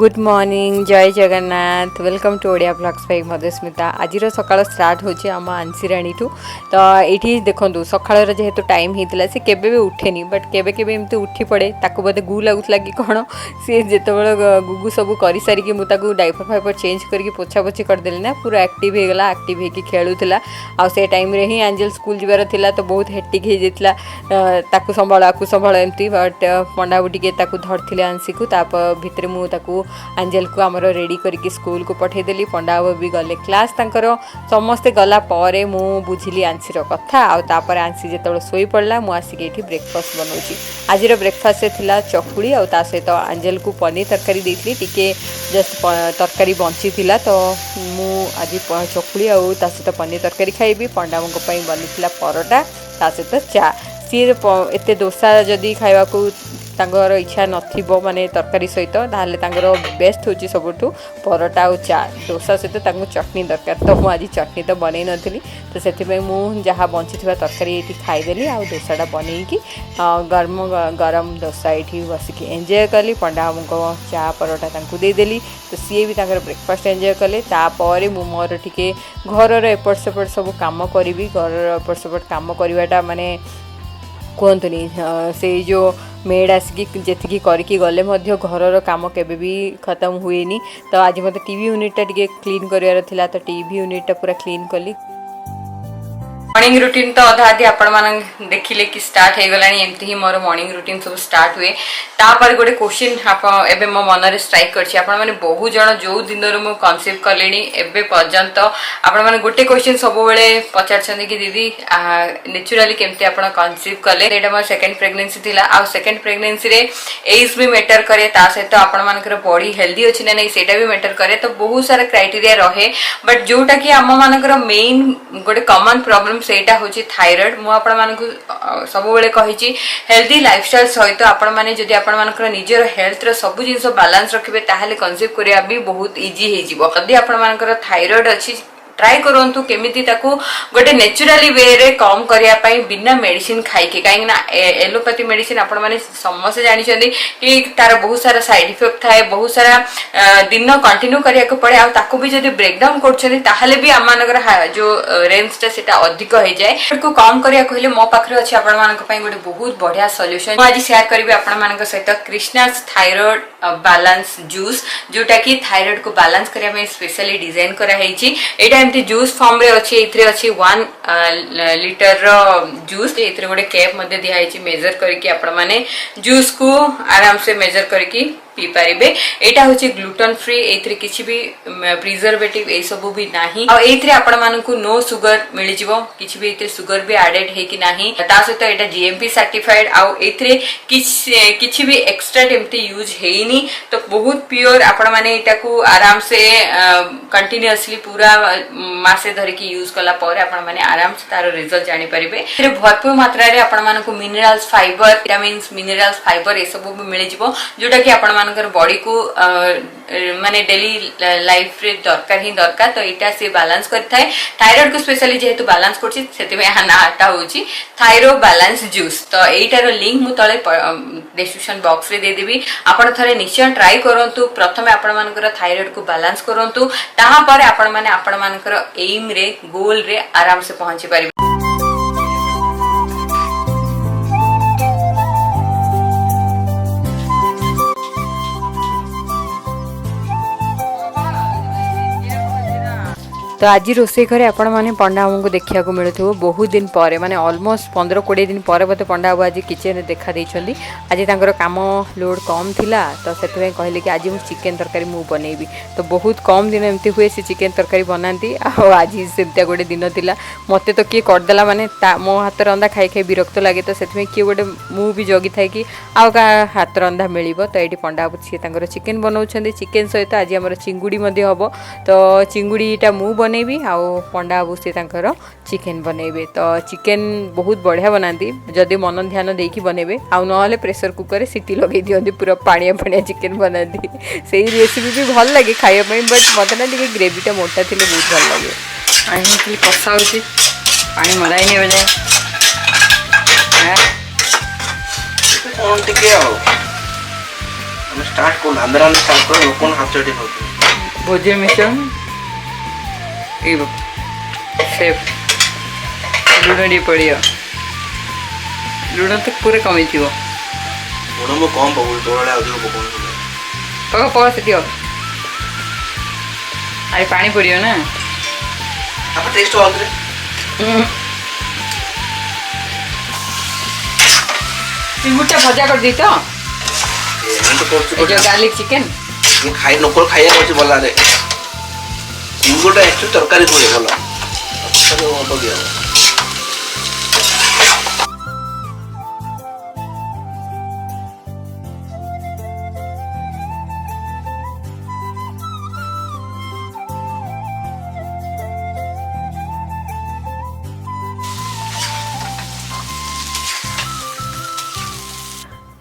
good morning जय Jagannath welcome to Odia blogs by Madhusmita आज सकाल स्टार्ट होची आम आंसीराणी ठू तो ये देखो सकाल जेहेतु टाइम होता से केबे भी उठेनी बट केबे केबे एमती उठी पड़े ताको बोधे गु लगुला कि कौन सी जिते गुगु सब कर सारिकी मुझे डाइपर फाइपर चेंज करके पोछा पोछी करदेली ना पूरा एक्टिव हो गला एक्टिव होकर खेलुला आ से टाइम रे ही एंजल स्कूल जीवार थिला तो बहुत हेक्टिक हो जाता ताकू संभाल आकू संभाल एमती बट पंडाबू टिके धरती आंसी को भितर मुझे एंजल को आमर रेडी करके स्कूल को पठेदेली पंडाबू भी गले क्लास तांकर समस्ते गला परे मु बुझिली आंसीर कथा आउे आंसी जो शोई पड़ा मुझे ये ब्रेकफास्ट बनाऊँगी आज ब्रेकफास्ट थिला चकुड़ी आ सहित एंजल को पनीर तरकारी देती टिके जस्ट तरकारी बंची थिला तो मु आज चकुड़ी आ सहित पनीर तरकारी खाइबी पंडाबू बनी परोटा ता सहित चा सी एत डोसा जदि खावा को तांगर इच्छा नथिबो माने तरकारी सहित ताहले तांगर बेस्ट होची सबुठु परोटा और चा डोसा सहित तांको चटनी दरकार तो मु आज चटनी तो बनै नथिली तो सेति मु जहाँ बंची तरकारी ये खाईदेली आ डोसाटा बनईकी गरम गरम डोसा ये बसिकी एंजॉय कली पंडाबू चा परोटा तांको देदेली तो सी भी तांकर ब्रेकफास्ट एंजॉय कले तापर मु मोर टिके घरर एपट सेपट सब काम करी घरर एपट सेपट काम करवाटा माने कहतुनी से जो मेड आसिकी जी करके गले घर कम केबे भी खत्म हुए तो आज मत टीवी यूनिटा टिके क्लीन करार था तो टीवी यूनिटा पूरा क्लीन कली मॉर्निंग रूटीन तो अधा आदि आपण मान देखिले कि स्टार्ट हो गलानी एमती ही मोर मॉर्निंग रूटीन सब स्टार्ट हुए तापर गोटे क्वेश्चन एबे मो मन रे स्ट्राइक करछि आपण माने बहु जण जो दिन रो मो कॉन्सेप्ट करलेनी एबे पर्यंत आपण माने गोटे क्वेश्चन सब बेले पचारछन कि दीदी नेचुरली केमते आपण कॉन्सेप्ट करले एटा मोर सेकंड प्रेगनेंसी थिला आ सेकंड प्रेगनेंसी रे एज भी मैटर करे ता सहित आपण मानकर बॉडी हेल्दी अछि ना नहीं सेटा भी मैटर करे तो बहुत सारा क्राइटेरिया रहे बट जोटा कि आम मानकर मेन गोटे कॉमन प्रॉब्लम सेटा होची थायराइड मु आपण मानकु सब बेले कहिची हेल्दी लाइफस्टाइल सहित आपण माने जदि आपण मानकर निजर हेल्थ रो सब जिंस बैलेंस रखिबे ताहाले कंसेप्ट करिया भी बहुत इजी हे जिवो जदि आपण मानकर थायराइड अछि ट्राई करंतु केमिति ताकू गोटे नेचुरली वे रे कम करिया पई बिना मेडिसिन खाई के काई ना एलोपैथी मेडिसिन आपण माने समस्त जानि छथि कि तार बहुत सारा साइड इफेक्ट थाए बहुत सारा दिन कंटिन्यू करिया को पड़े आ ताकू भी जदि ब्रेक डाउन करछथि ताहाले भी हम मानकर जो रेंज टा सेटा अधिक हो जाए को कम करिया कहले मो पाखरे अछि आपण मानक पई गोटे बहुत बढ़िया सॉल्यूशन आज शेयर करबी आपण मानक सहित कृष्णास थायराइड बैलेंस जूस जोटा कि थायराइड को बैलेंस करिया में स्पेशली डिजाइन करा हेछि एटा एमती जूस फॉर्म रे अछि इथरे अछि 1 लीटर रो जूस इथरे गोटे कैप मध्ये दिया हेछि मेजर करके आपण माने जूस को आराम से मेजर करके पी पारिबे एटा होछि ग्लूटेन फ्री एथरे किछि भी प्रिजर्वेटिव ए सब भी नाही आ एथरे आपण मानकु नो शुगर मिलि जिवो किछि भी एथरे शुगर भी एडेड हे कि नाही ता सहित एटा जीएमपी सर्टिफाइड आ एथरे किछि भी एक्स्ट्रा टेम्पटी यूज हेइनी तो बहुत प्योर आपण माने एटा को आराम से कंटीन्यूअसली पूरा मासे धरि की यूज कला पर आपण माने आराम से तार रिजल्ट जानि परिबे एथरे भरपूर मात्रा रे आपण मानकु minerals fibre vitamins minerals fibre ए सब भी मिलि जिवो जोटा कि आपण बॉडी को माने डेली लाइफ रे दरकार ही दरकार तो इटा से बैलेंस करता है थायराइड को स्पेशली जेहेतु बैलेंस करछि सेति में नाटा होछि थायरो बैलेंस जूस तो एटार लिंक मु तळे डिस्क्रिप्शन बॉक्स रे दे देबी आपण थरे निश्चय ट्राई करंतु प्रथमे आपण मानकर थायराइड को बैलेंस करंतु ताहा पर आपण माने आपण मानकर एम रे गोल रे आराम से पहुंची पारि तो आज रोसे घरे आपण माने पंडाबू को देखा मिलू बहुत दिन पर माने ऑलमोस्ट 15-20 दिन पर मत पंडाबू आज किचन देखा देइछंदी आज तांकर काम लोड कम थिला तो सेते कहले कि आज मु चिकन तरकारी मु बनेबी तो बहुत कम दिन एमती हुए से चिकन तरकारी बनाती आज सेमतिया गोटे दिन थिला मते तो किए करदेला माने मो हाथ रंधा खाई खाई विरक्त लगे तो सेते किए गोटे मु भी जगी थाए कि आ हाथ रंधा मिलिबो तो एटी पंडाबू सी तांकर चिकन बनाउछंदी चिकन सहित आज हमर चिंगुडी मध्ये हबो तो चिंगुडीटा मु बनेबी आ पंडाबू से तांकर चिकन बनेबे तो चिकन बहुत बढ़िया बनाती जदि मन ध्यान देकी बनेबे आ नहले प्रेशर कुकर रे सीटी लगे दियंती पूरा पानिया पानिया चिकन बनाती सेही रेसिपी भी भल लगे खाइया पई बट मते ना टिके ग्रेवीटा मोटा थिले बहुत भल लगे आइ कि कसा होची पानी मराई नै बजाय कोन टिके हो ଆମେ ଷ୍ଟାର୍ଟ କରୁ ଆନ୍ଧ୍ରାରେ ଷ୍ଟାର୍ଟ କରୁ ଲୋକମାନେ ହାତ ଏଠି ଖାଉଛନ୍ତି ଭୋଜି ମିଶନ ଏଇ ସେଫ୍ ଲୁଣ ଟିକେ ପଡ଼ିବ ଲୁଣ ତ ପୁରା କମିଯିବ ଲୁଣ ମୁଁ କମ୍ ପକଉଛି ତୋଳେ ଅଧିକ ପକଉନି ପକ ସେଠି ଆରେ ପାଣି ପଡ଼ିବ ନା ଆପଣ ଟେଷ୍ଟ ଆଉଥରେ ଚିଙ୍ଗୁଡିଟା ଭଜା କରିଦେଇ ତ ଏମିତି କରୁଛୁ ଏ ଯୋଉ ଗାର୍ଲିକ ଚିକେନ ଖାଇ ନକଲ ଖାଇବାକୁ ଅଛି ଭଲରେ ଚିଙ୍ଗୁଟା ଏକ୍ଚୁଆଲି ତରକାରୀ ହୁଏ ଭଲ ଅଳ୍ପ ଦିଆ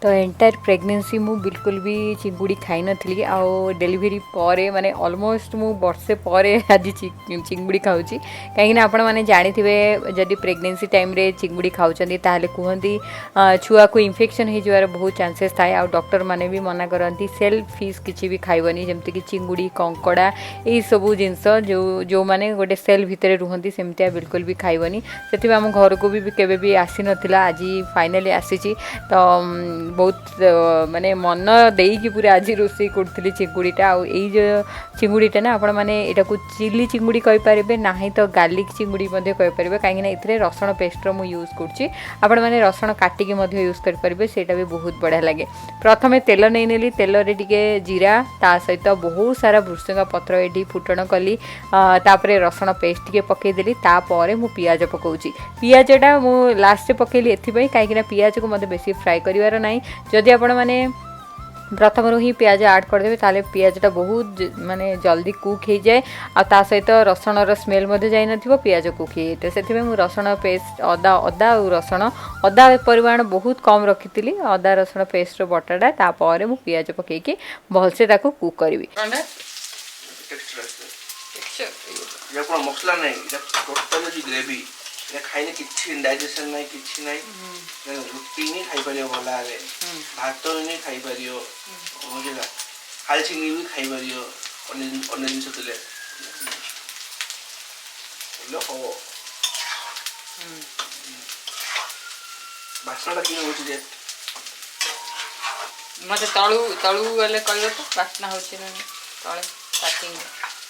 तो एंटायर प्रेगनेंसी मु बिल्कुल भी चिंगुड़ी खाई नथली आउ डेलीवरी परे माने ऑलमोस्ट मु वर्षे परे आज चिंगुड़ी खाऊची कहीं ना आपण माने जानी थिबे जदी प्रेगनेंसी टाइम रे चिंगुड़ी खाउचंदी ताले कहंती छुआ को इन्फेक्शन हे जवार बहुत चांसेस थाए आ डॉक्टर माने भी मना करंती सेल फिश किछि भी खाइबनी जेमति कि चिंगुड़ी कंकड़ा ए सब जिंस जो जो माने गोटे सेल भितरे रुहंती सेमतिया बिल्कुल भी खाइबनी सेति हम घर को भी केबे भी आसी नथिला आज फाइनली आसीची तो बहुत माने मन देकी पूरा आज रोषे करूँ चिंगुड़ीटा आई जो चिंगुड़ीटा ना आपण मैंने यहाँ को चिली चिंगुड़ी कहींपारे ना तो गार्लिक चिंगुड़ी कहींपारे कहीं ये रसुण पेस्ट मु यूज कर मैंने रसुण काटिक यूज करेंगे सेटा भी बहुत बढ़िया लगे प्रथम तेल नहीं नेली तेल रे टिके जीरा ता सहित बहुत सारा भृसंगा पत्र ये फुटण कली तापर रसुण पेस्ट टिके पकईदेली तापर मु पियाज पकाउची पियाजटा मु लास्ट पकईली एथि कहीं पियाज को मत बेसी फ्राए करिवार नाही जदि आपण माने प्रथम ही प्याज ऐड करदेवे ताले पियाजटा बहुत माने जल्दी कुक हो जाए आ ता सहित रसुणर स्मेल जाई नथिबो पियाज कुक हो जाए से मुझे रसुण पेस्ट अदा अदा और रसुण अदा परिमाण बहुत कम रखी अदा रसुण पेस्ट बटाटा तापर मु पियाज पकईकी भलसे ताको कुक करी मसला नहीं टोटल ग्रेवी खाइने किसी डाइजेशन नहीं किसी नहीं रुटी नहीं खाई पारियो भला रे भात नहीं खाई पारियो बुझिला खाली चिंगी भी खाई पारियो अन्य जिन सतले लो हो बासनाटा कि होची जे मते तळू तळू गले कहयो तो बासना होची न तळे पार्किंग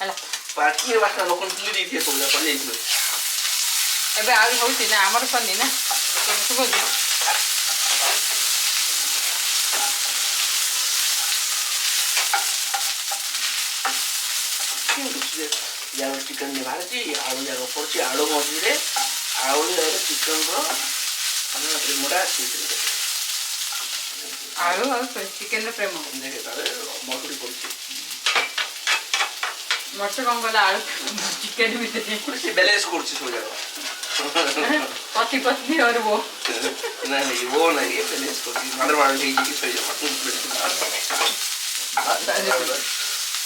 हला पार्किंग बासना लोकन तुली दी थिए सोला पले इलो एबे आउ होची ना हमर सन्नी ना सुबो यार चिकन ने भारती आलू जाग पड़ची आलू मझी रे आलू जाग चिकन रो माने प्रेमडा सीते आलू और चिकन रे प्रेम देखे तारे मटुरी पड़ची मटर कम गला आलू चिकन भी दे से बैलेंस करची सो जाग पति पत्नी और वो नहीं वो नहीं ये बैलेंस करची मदर वाला ठीक की सो जाग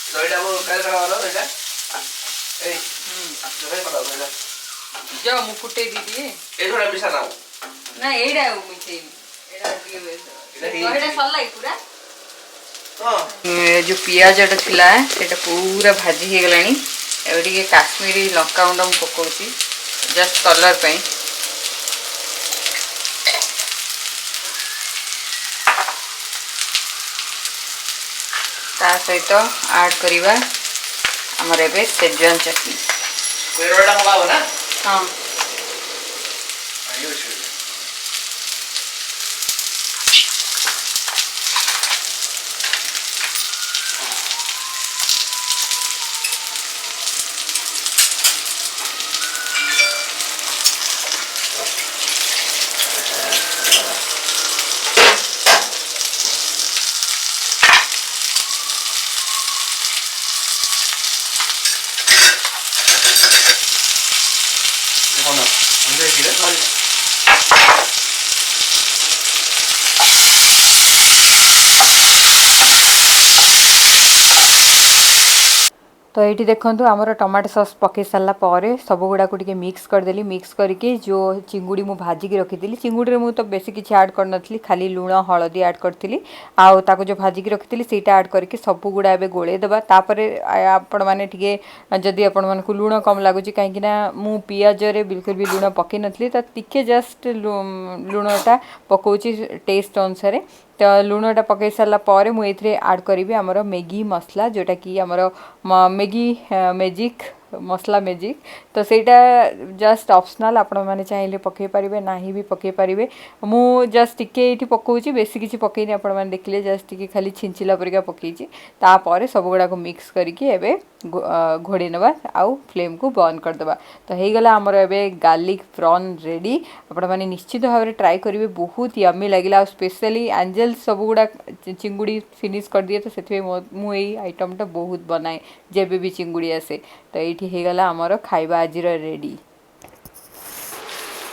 तो एटा वो काल करा वाला एटा ए जरे करा वाला जो मु फुटे दीदी ए थोड़ा पिसा ना ना एडा मिठे एडा एडा सल्लाई पूरा हां जो पियाजटा थिला सेटा पूरा भाजी हे गलानी एबे काश्मीरी लंका गुंड मु पकोची जस्ट कलर पे ता सहित ऐड करिवा हमर एबे सेजवान चटनी कोइरोडा होबा ना हां आयो छ तो ये देखो आमर टमाटो सॉस पकई सारा पर सब गुड़ा को मिक्स करदेली मिक्स करके जो चिंगुड़ी मु भाजिक रखी चिंगुड़ी मु तो बेसी किसी ऐड कर खाली लुण हलदी ऐड करी आउ जो भाजिक रखी सीटा ऐड करके सब गुड़ा एवं गोले देवा आपण मैंने जदि आपण मानक लुण कम लगुच कहीं मु पियाज रे बिल्कुल भी लुण पकई नी तो टिके जस्ट लुणटा पकाउची टेस्ट अनुसार तो लुणटा पकई सारापर मुझे ऐड करी आमर मैगी मसला जोटा कि आमर मैगी मैजिक मसला मैजिक तो सेटा जस्ट ऑप्शनल आपण मैंने चाहिए पकई पारे ना भी पकई पारे मु जस्ट टिके ये पकाउची बेसी किसी पकईनी आपण मैंने देखिले जस्ट टिके खाली छिंचिला परिका पकईची तापर सब गुड़ा को मिक्स करके एबे घोड़े नवा आउ फ्लेम को बंद करदे तो हो गला आमर एबे गार्लिक प्रॉन रेडी आपण मैंने निश्चित भाव में ट्राई करेंगे बहुत यम्मी लगे स्पेशली एंजल सब गुड़ा चिंगुड़ी फिनिश कर दिए तो से मुझे आइटमटा बहुत बनाए जेबे भी चिंगुड़ी आसे तो ये गला आमर खाइबा आज रेडी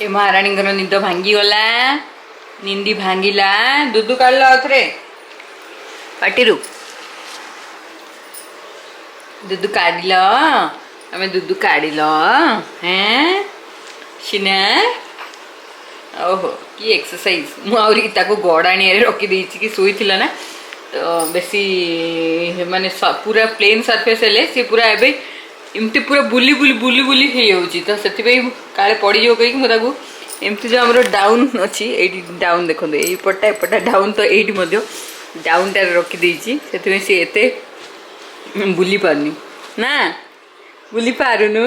ए महाराणी निद भांगीगला निंदी भांगिला दूध काढ़ थे पार्टी दूध काढ़ आम दूध काढ़ हैं सीना ओहो कि एक्सरसाइज मुझे गड़ाणी रखी कि शोई ना तो बेसी माने पूरा प्लेन सरफेस है सी पूरा एवं एमती पूरा बुली बुली बुली बुली हो से काले पड़ो कहीं मुझे एमती जो आम डाउन अच्छी ये डाउन देखो यपटा एपटा डाउन तो ये डाउन टार रखीदे से सी एते बुली पारनी ना बुली पारुनु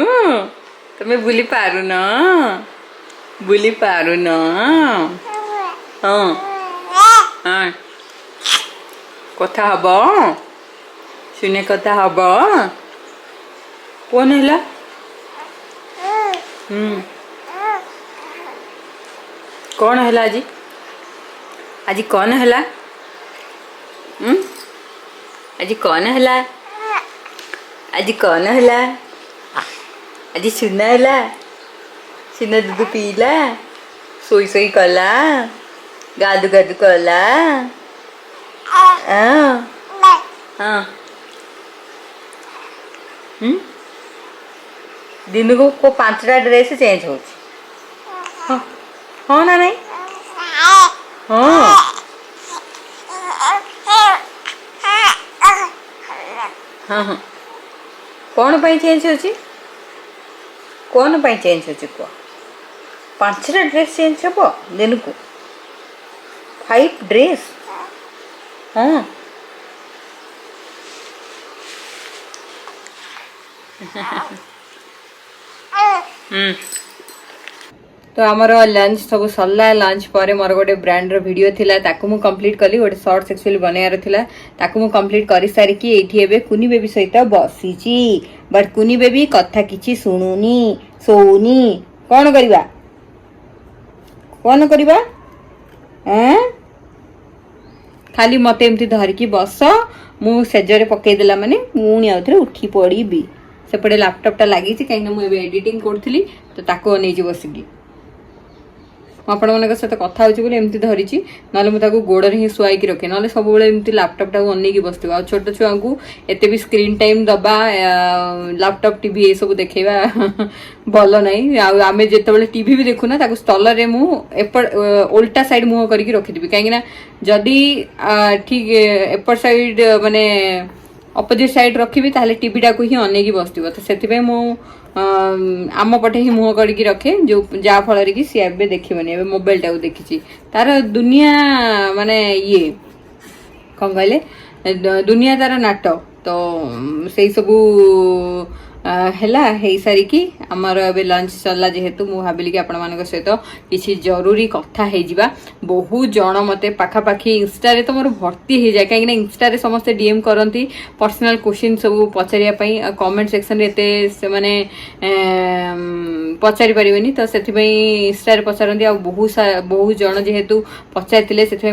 तुम्हें बुली पारुन बुली पारुन हाँ हाँ कथा हब शुने कथा हब कौन है कौन है आज आज कौन है आज कौन है आज कौन है आज सुना है सुना दूध पीला सोई सोई कला गादु गादु कला हाँ हाँ दिन को 5टा ड्रेस चेंज हो हाँ ना नहीं हाँ हाँ हाँ कौन पाई चेंज होची कौन पाई चेंज होची को 5टा ड्रेस चेंज हो दिन को 5 ड्रेस हाँ तो आमर लंच सब सरला लंच पर मोर गोटे ब्रांड रो वीडियो थिला ताकू मु कंप्लीट कली गोटे शॉर्ट्स एक्चुअली बनायार थिला ताकू मु कंप्लीट करि सारी कि एठी एबे कुनी बेबी सहित बसीची बट कुनी बेबी कथा किछि सुनुनी सोउनी कोन करिबा हैं खाली मते एमती धरिकी बस मु सेजरे पकई देला माने मुणी आउथरे उठी पड़ीबी सेपटे लैपटॉपटा लगी कहीं मुझे एडिटिंग करी तो ताको नहीं बसिकी आपण मान सहित कथा होमती धरी ना मुझे गोड़ हिं शुआई रखे ना सब एमती लैपटॉपटा को अनेक बस छोट छुआ को एत भी स्क्रीन टाइम दबा लैपटॉप टीवी ये सब देखा भल नहीं आम जो टीवी भी देखुना स्थल उल्टा साइड मुह करके रखिदेवी कहीं जदि ठीक एपट साइड माने अपोजिट साइड रखी ताहले टीवीटा को ही अनेक बसो तो से आम पटे ही मुह करके रखे जो जहाँ फल कि सी ए देखनी मोबाइल टाक देखी तार दुनिया माने ये कौन कहले दुनिया तार नाट तो से सबू है सारिकी आमर ए लंच सरला जेहेतु मुझे भाविली कि आपण मान सहित किसी जरूरी कथा है बहुत जन मत पाखापाखि इंस्टा तो मोर भर्ती हो जाए कहीं इंस्टा समस्ते डीएम करती पर्सनल क्वेश्चन सब पचारियापाई कमेंट सेक्शन से माने पचारि पारे तो से इंस्टा पचारती बहुत जन जेहेतु पचारि से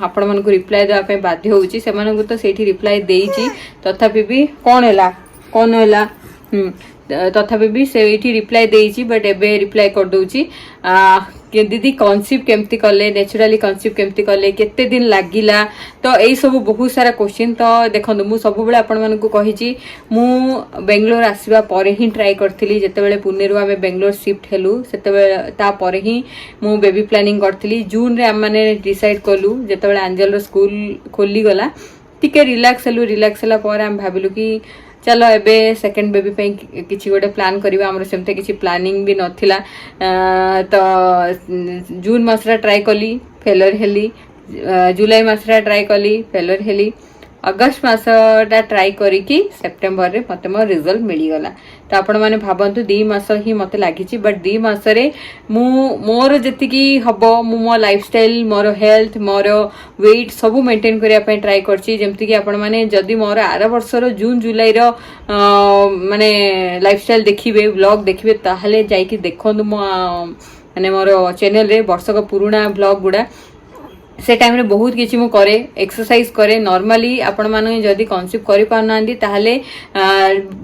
आपण मान रिप्लाय देवाई बाध्य हो तो से रिप्लाय देती तथापि भी कौन है तथापि भी से ये रिप्लाई देइछि बट एबे रिप्लाई कर दउछि कि दीदी कनसीव केमती कले नेचुराली कनसीव केमती कले केते दिन लागिला तो यही सब बहुत सारा क्वेश्चन तो देखंतु मु सब बेले आपण मानकु कहिछि मु बेंगलोर आसीबा परे ही ट्राई करथिली जेते बेले पुणे रु आमे बेंगलोर शिफ्ट हेलु सेते बेले ता परे ही मु बेबी प्लानिंग करथिली जून रे हम माने डिसाइड कलु जेते बेले एंजल रो स्कूल खोली गला टिके रिलैक्स हेला पर हम भाबिलु कि चलो एबे सेकंड बेबी पे किसी गोटे प्लान करवा आमर सेमते किसी प्लानिंग भी नथिला तो जून मासरा ट्राई कली फेलर हेली जुलाई मासरा ट्राई कली फेलर हेली अगस्त मासटा ट्राई करिकी सेप्टेम्बर रे मते मोर रिजल्ट मिली गला तो आपण माने भाबंतु 2 मास ही मते लागिची बट 2 मास रे मु मोर जतिकी हबो मु मो lifestyle more health more weight सब मेंटेन करिया पे ट्राई करची जेमति कि आपण माने जदी मोर आर वर्ष रो जून जुलाई रो माने लाइफस्टाइल देखिबे व्लॉग देखिबे ताहले जाई कि देखंदु मो माने मोर चैनल रे वर्ष का पुराना व्लॉग गुडा से टाइम रे बहुत किछि मु करे एक्सरसाइज करे नॉर्मली आपण माने जदी कन्सीव करि पारनांदी ताहले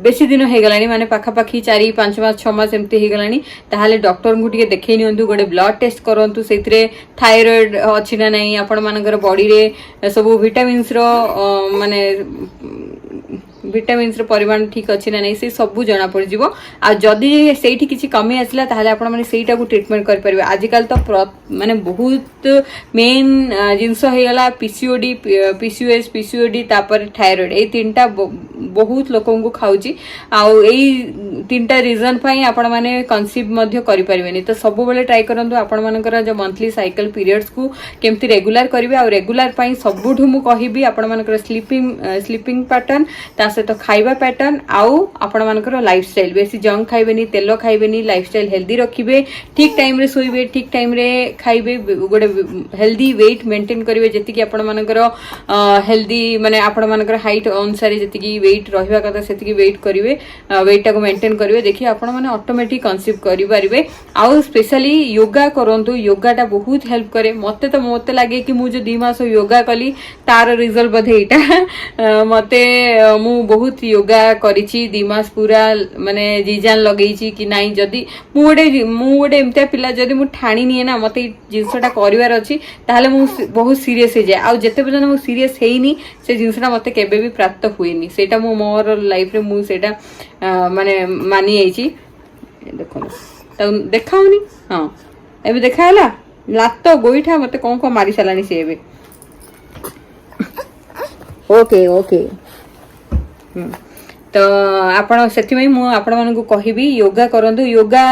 बेसी दिन हे गलानी माने पाखा पाखी 4 5 मास 6 मास एमती हे गलानी ताहले डॉक्टर को टिके देखै नियंतु गोटे ब्लड टेस्ट करंतु सेतिरे थायराइड अछि ना नै आपण मानकर बॉडी रे सब विटामिन्स रो माने विटामिन्स रो परिमाण ठीक अछि ना नै से सब जना पड़ जिवो आ जदी सेठी किछि कमी आसला ताहले आपण माने सेटा को ट्रीटमेंट कर परबे आजिकल तो माने बहुत मेन जिंस हे गला पीसीओडी पीसीओएस पीसीओडी तापर थायराइड ए तीनटा बहुत लोकन को खाउची आ एई तीनटा रीजन पई आपण माने कन्सीव मध्ये करि परबेनी तो सब बेले ट्राई करंतु आपण मानकर जो मंथली साइकिल पीरियड्स को केमती रेगुलर करिवे आ रेगुलर पई सबुठु मु कहिबी आपण मानकर स्लीपिंग पैटर्न ता से तो खाइबा पैटर्न आउ आपण मानकर लाइफस्टाइल बेसी जंक खाइबेनी तेल खाइबेनी लाइफस्टाइल हेल्दी रखिबे ठीक टाइम रे सोइबे ठीक टाइम रे खाइबे गोटे हेल्दी वेट मेंटेन करिवे जति कि आपण मानकर हेल्दी माने आपण मानकर हाइट अनुसार जति कि वेट रहिबा कथा सेति कि वेट करिवे वेट को मेंटेन करिवे देखि आपण माने ऑटोमेटिक कन्सीव करि परिबे आउ स्पेशली योगा करंतु योगाटा बहुत हेल्प करे मते लागे कि मु जो 2 मास योगा कली तार रिजल्ट बधे इटा मते मु बहुत योगा करिछि 2 मास पूरा माने जीजान लगेछि कि नाही जदी मु गोटे एमते पिला जदी मु ठाणी निए ना मते जिंसटा करिवार अछि ताहले मु बहुत सीरियस हे जाय आ जते पजन मु सीरियस हेइनी से जिंसटा मते केबे भी प्राप्त हुइनी सेटा मु मोर लाइफ रे मु सेटा माने मानी आइछि देखो त देखाउनी हां एबे देखाला लात गोइठा मते कोन मारी सलानी से एबे ओके ओके तो आपण से आपण मानकु कहिबी योगा करंतु योगा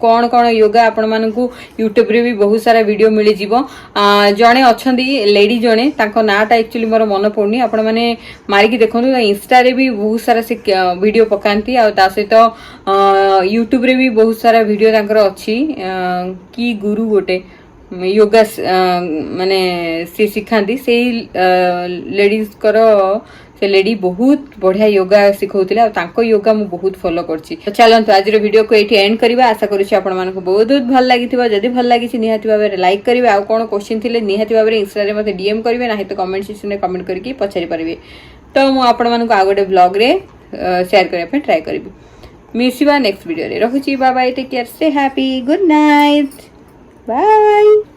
कौन कौन योगा आपण मानकु यूट्यूब रे भी बहुत सारा वीडियो मिली जीवो जणे अछंदी लेडी जणे ताको नाटा एक्चुअली मोर मन पड़नी आपण माने मारी की देखंतु इंस्टा रे भी बहुत सारा से वीडियो पकांती आ ता सहित यूट्यूब रे भी बहुत सारा वीडियो तांकर अछि की गुरु गोटे योगा माने से सिखांती से लेडीज करो से लेडी बहुत बढ़िया योगा सिखौतिले आ तांको योगा मु बहुत फॉलो करछि तो चलंतु आज रो वीडियो को एठी एंड करबा आशा करूछि आपण मानको बहुत बहुत भल लागिथिबा जदी भल लागिछि निहाती भाबे लाइक करिवे आ कोन क्वेश्चन थिले निहाती भाबे इंस्टा रे मते डीएम करिवे नाही तो कमेंट सेक्शन रे कमेंट करके पछारी परिवे तो मु आपण मानको आ गोटे ब्लॉग रे शेयर करिया पे ट्राई करबी मिसिबा नेक्स्ट वीडियो रे रहुछि bye bye take care stay happy good night bye